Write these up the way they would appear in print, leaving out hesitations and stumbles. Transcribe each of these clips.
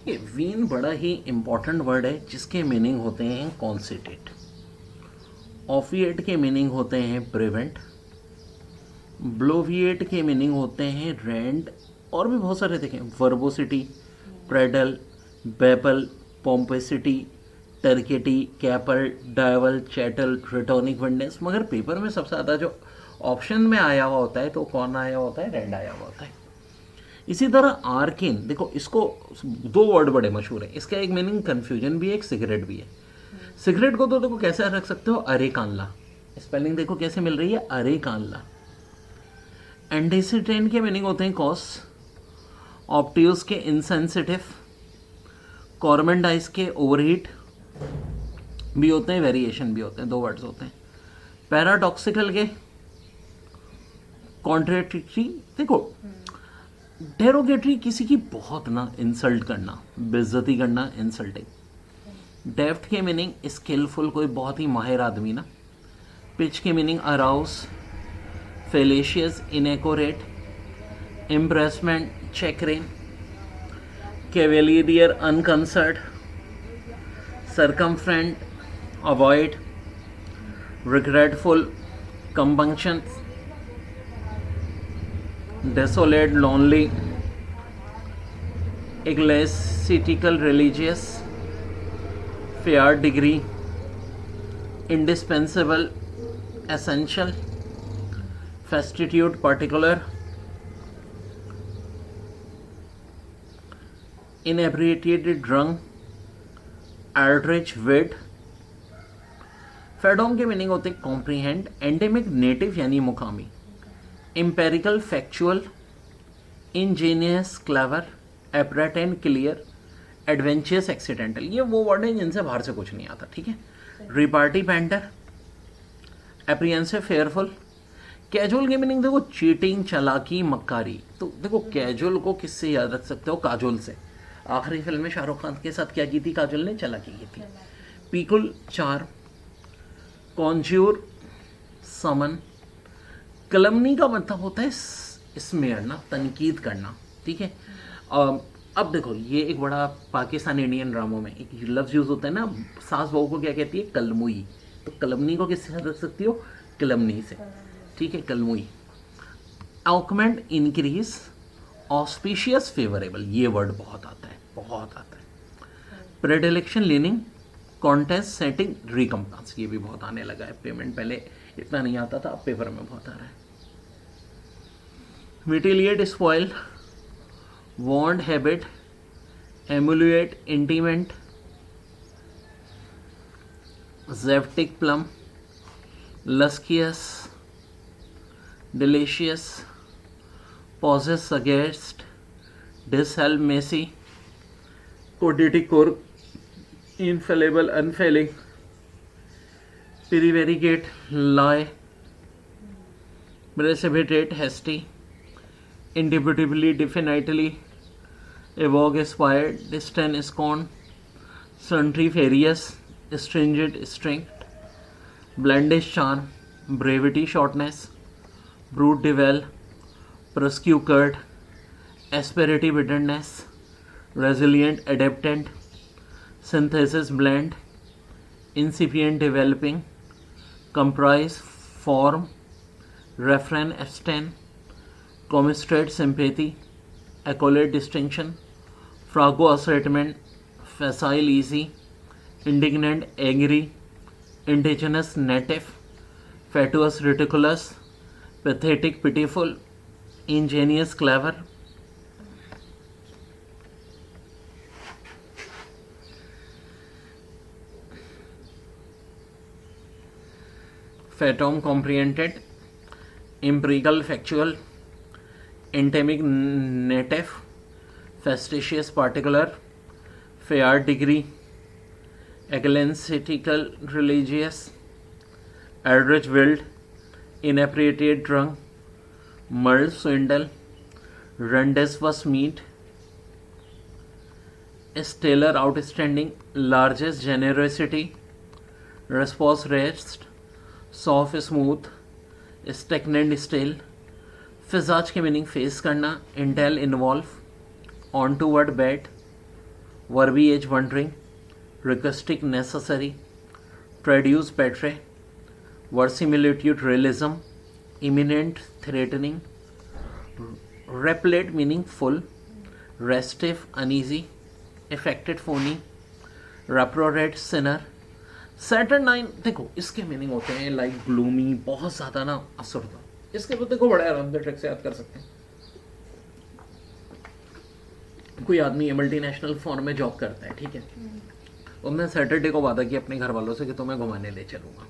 ये वीन बड़ा ही important word है जिसके मीनिंग होते हैं कॉन्सिटेट। ऑफिएट के मीनिंग होते हैं प्रिवेंट। ब्लोविएट के मीनिंग होते हैं रेंट। और भी बहुत सारे देखें, वर्बोसिटी, प्रेडल, बेपल, पोम्पेसिटी, टर्केटी, कैपल, डायवल, चैटल, रिटोनिक विंडनेस। मगर पेपर में सबसे ज़्यादा जो ऑप्शन में आया हुआ होता है तो कौन आया हुआ होता है? रेंड आया हुआ होता है। इसी तरह आर्किन, देखो इसको दो वर्ड बड़े मशहूर हैं, इसका एक मीनिंग कन्फ्यूजन भी है, एक सिगरेट भी है। सिगरेट को तो देखो कैसे रख सकते हो? अरे कानला। स्पेलिंग देखो कैसे मिल रही है? अरे कानला। एंडेसिटेन के मीनिंग होते हैं कॉस। ऑप्टियस के इनसेंसिटिव। कॉर्मेंडाइस के ओवरहीट भी होते हैं, वेरिएशन भी होते हैं, दो वर्ड्स होते हैं। पैराडॉक्सिकल के कॉन्ट्रेडिक्टरी। देखो डेरोगेटरी किसी की बहुत ना इंसल्ट करना, बेइज्जती करना, इंसल्टिंग। डेफ्ट के मीनिंग स्किलफुल, कोई बहुत ही माहिर आदमी ना। पिच के meaning arouse, fallacious, inaccurate, impressment, chagrin. Cavalier, unconcerned, circumvent, avoid, regretful, compunction, desolate, lonely, ecclesiastical, religious, fair degree, indispensable, essential, fastitude, particular, inebriated, drunk, outrage, wit। Fathom के meaning होते हैं comprehend, endemic, native यानी मुकामी, empirical, factual, ingenious, clever, apparent, clear, adventurous, accidental. ये वो word है जिनसे बाहर से कुछ नहीं आता, ठीक है। Repartee, painter, apprehensive, fearful. Casual की मीनिंग देखो चीटिंग, चालाकी, मक्कारी। तो देखो कैजुअल को किससे याद रख सकते हो? काजोल से। आखिरी फिल्म में शाहरुख खान के साथ क्या की थी काजोल ने? चालाकी की थी। पीकुल, चार। कॉन्ज्यूर, समन। कलमनी का मतलब होता है स्मेरना, तनकीद करना, ठीक है। अब देखो ये एक बड़ा पाकिस्तान इंडियन ड्रामों में एक लफ्ज़ यूज़ होता है ना, सास बहू को क्या कहती है? कलमुई। तो कलमनी को किससे रख सकती हो? कलमनी से, ठीक है, कलमुई। ऑकमेंट, इंक्रीज, ऑस्पिशियस, फेवरेबल। ये वर्ड बहुत आता है, बहुत आता है। प्रेडिलेक्शन, लीनिंग, कॉन्टेस्ट, सेटिंग, रिकम्पेंस। ये भी बहुत आने लगा है, पेमेंट पहले इतना नहीं आता था, अब पेपर में बहुत आ रहा है। Mutilate, spoil, wont, habit, emulate, imitate, septic, plum, luscious, delicious, poses, against, dishevelled, messy, quiddity, core, infallible, unfailing, prevaricate, lie, precipitate, hasty, indubitably, definitely, evoke, aspire, distant, scorn, centrifarious, stringent, strict, blendish, charm, brevity, shortness, brute, devel, prosecute, asperity, bitterness, resilient, adaptant, synthesis, blend, incipient, developing, comprise, form, refrain, abstain, commiserate, sympathy, accolade, distinction, frago, assertment, facile, easy, indignant, angry, indigenous, native, fatuous, ridiculous, pathetic, pitiful, ingenious, clever। फैटोम, कॉम्प्रिहेंडेड, empirical, factual, endemic, native, fastidious, particular, fair degree, ecclesiastical, religious, average, willed, inappropriate, drunk, mull, swindle, rendezvous, meet, stellar, outstanding, largest, generosity, response, rest, soft, smooth, stagnant, stale. Phrases के meaning face करना, entail, involve, untoward, bad, verbiage wondering, requistic necessary, produce betray, verisimilitude realism, imminent threatening, repellent meaning full, restive uneasy, affected phony, reprobate sinner. सैटरनाइन देखो इसके meaning होते हैं like gloomy, बहुत ज़्यादा ना असुरता। इसके तो देखो बड़े आराम से ट्रिक से याद कर सकते हैं। कोई आदमी मल्टीनेशनल फॉर्म में जॉब करता है, ठीक है, उन्होंने सैटरडे को वादा किया अपने घर वालों से कि तुम्हें घुमाने ले चलूँगा,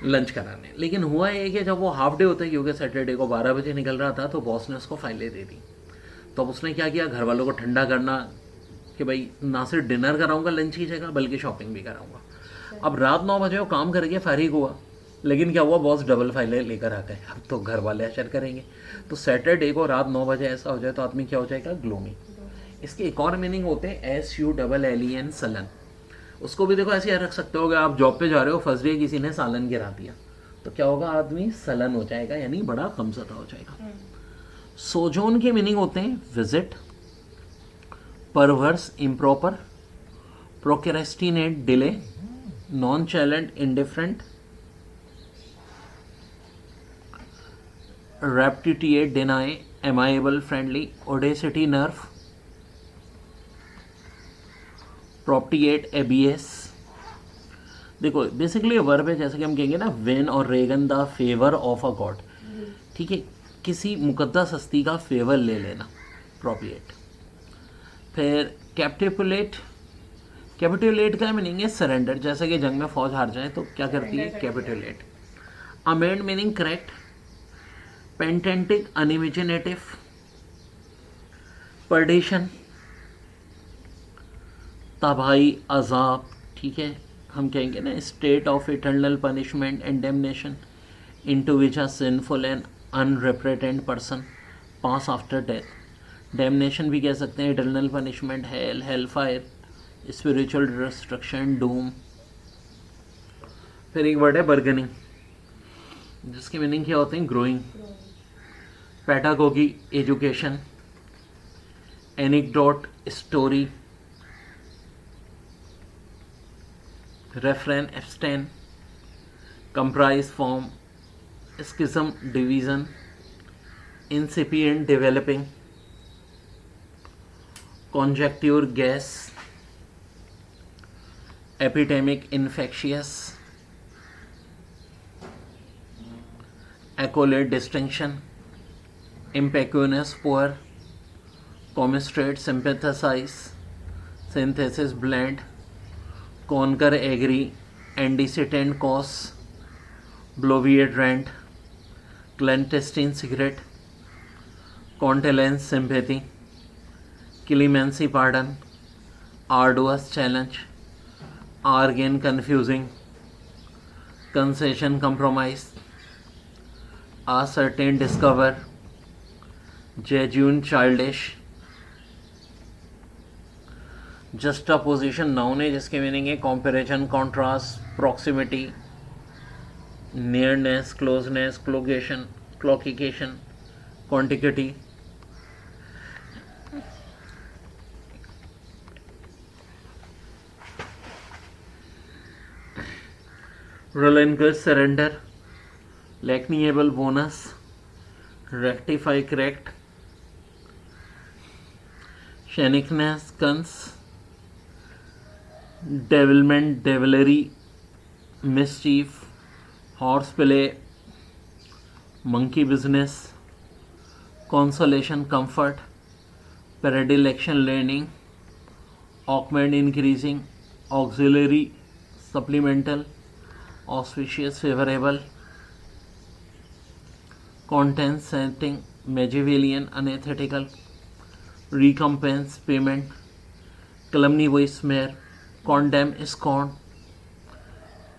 लंच कराने। लेकिन हुआ ये कि जब वो हाफ डे होता है, क्योंकि सैटरडे को 12 बजे निकल रहा था, तो बॉस ने उसको फाइलें दे दी। तो अब उसने क्या किया, घर वालों को ठंडा करना कि भाई ना सिर्फ डिनर कराऊंगा लंच की जगह, बल्कि शॉपिंग भी कराऊंगा। अब रात 9 बजे वो काम करके फारिग हुआ, लेकिन क्या हुआ, बॉस डबल फाइलें लेकर आ गए। अब तो घर वाले अशर करेंगे। तो सैटरडे को रात 9 बजे ऐसा हो जाए तो आदमी क्या हो जाएगा, ग्लूमी। इसके एक और मीनिंग होते हैं SULLEN, सलन। उसको भी देखो ऐसे रख सकते हो कि आप जॉब पे जा रहे हो, फर्स्ट डे किसी ने सालन गिरा दिया, तो क्या होगा, आदमी सलन हो जाएगा, यानी बड़ा गमज़दा हो जाएगा। सोजोन के मीनिंग होते हैं visit, perverse improper, procrastinate delay, nonchalant indifferent, repudiate deny, amiable friendly, audacity nerve, propitiate appease. देखो बेसिकली वर्ब है, जैसे कि हम कहेंगे ना win or regain the favour of a god, ठीक है, किसी मुकद्दस हस्ती का फेवर ले लेना, प्रोप्टिएट। फिर कैपिटुलेट, कैपिटुलेट का मीनिंग है सरेंडर, जैसे कि जंग में फौज हार जाए तो क्या करती है, capitulate. Amend meaning correct, pedantic unimaginative, perdition तबाही अजाब, ठीक है, हम कहेंगे ना state of eternal punishment and damnation into which a sinful and unrepentant person pass after death. Damnation भी कह सकते हैं, eternal punishment, hell, hell fire, spiritual destruction, doom. फिर एक वर्ड है बर्गनिंग, जिसके मीनिंग क्या होते हैं, growing, pedagogy education, anecdote story, refrain abstain, comprise form, schism division, incipient developing, conjecture guess, epidemic infectious, accolade distinction, impecunious poor, commiserate sympathize, synthesis blend, concur agree, antecedent cause, bloviate rant, clandestine secret, condolence sympathy, clemency pardon, arduous challenge, arcane confusing, concession compromise, ascertain discover, jejune childish. Juxtaposition noun है, जिसके meaning है comparison, contrast, proximity, nearness, closeness, collocation, क्लोकिकेशन, contiguity. relinquish, surrender, lackniable bonus, rectify, correct, shenanigans, devilment, devilry, mischief, horseplay, monkey business, consolation, comfort, predilection, learning, augment, increasing, auxiliary, supplemental, auspicious, favorable, content, setting, Machiavellian, unethical, recompense, payment, calumny, smear, condemn, scorn,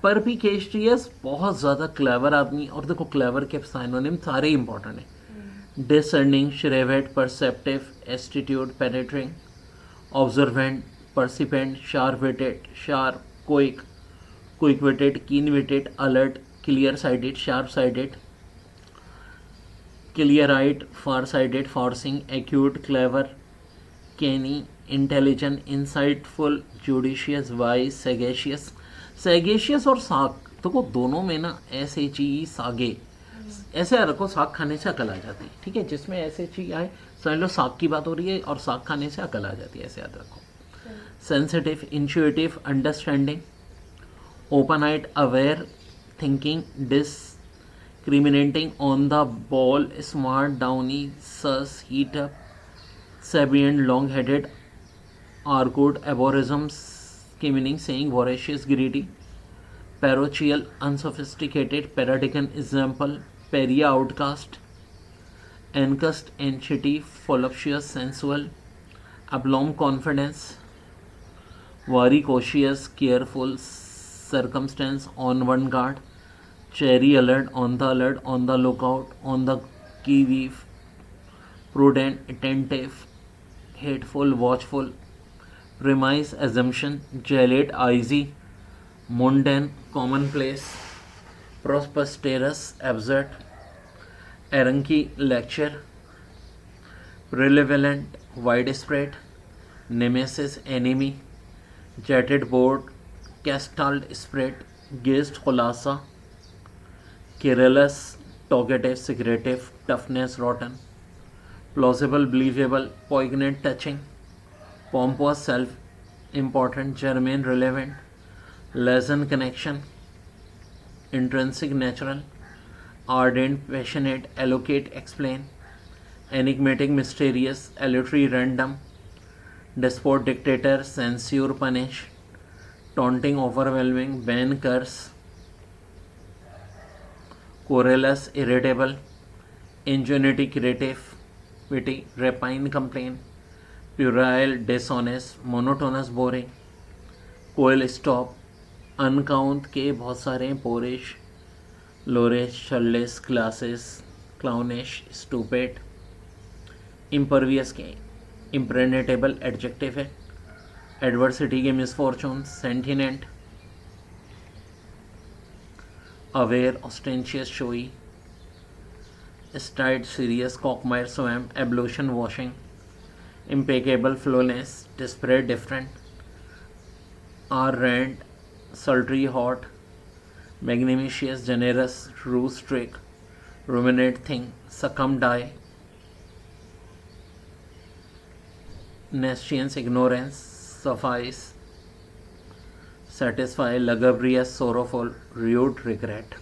परपिकेशियस, बहुत ज़्यादा clever आदमी। और देखो clever के synonym सारे important हैं, discerning, shrewd, perceptive, astute, penetrating, observant, percipient, sharp witted, sharp, quick, quick witted, keen witted, alert, clear sighted, sharp sighted, clear eyed, far sighted, far seeing, acute, clever, canny, intelligent, insightful, judicious, wise, sagacious. sagacious और साग तो दोनों में ना S H E सागे ऐसे रखो, साग खाने से अकल आ जाती है, ठीक है, जिसमें एस एच ई आए समझ लो साग की बात हो रही है और साग खाने से अकल आ जाती है, ऐसे याद रखो. Sensitive, intuitive, understanding, open eyed, aware, thinking, discriminating, on the ball, smart, downy, sus, heat up, sapient, long-headed, arcud, aborism, skimming, saying, voracious, greedy, parochial, unsophisticated, paradigan, example, paria, outcast, encust, entity, voluptuous, sensual, aplomb, confidence, wary, cautious, careful, circumstance, on one guard, cherry, alert, on the lookout, on the kiwi, prudent, attentive, hateful, watchful, premise, assumption, gelate, icy, mundane, commonplace, preposterous, absurd, erranky, lecture, relevant, widespread, nemesis, enemy, jetted board, gestalt, spread, guest, khulasa, querulous, talkative, secretive, toughness, rotten, plausible, believable, poignant, touching, pompous, self-important, germane, relevant, lesson, connection, intrinsic, natural, ardent, passionate, allocate, explain, enigmatic, mysterious, aleatory, random, despot, dictator, censure, punish, taunting, overwhelming, ban, curse, querulous, irritable, ingenuity, creative, witty, rapine, complain, puerile, dishonest, monotonous, boring, coil, stop, uncouth के बहुत सारे हैं, boorish, loutish, churlish, classless, clownish, stupid, impervious के impenetrable adjective है, adversity के misfortune, sentient, aware, ostentatious, showy, staid, serious, quagmire, swamp, ablution, washing, impeccable, flawless, disparate, different, are rent, sultry, hot, magnanimous, generous, true, strict, ruminate, think, succumb, die, nescience, ignorance, suffice, satisfy, lugubrious, sorrowful, rude, regret.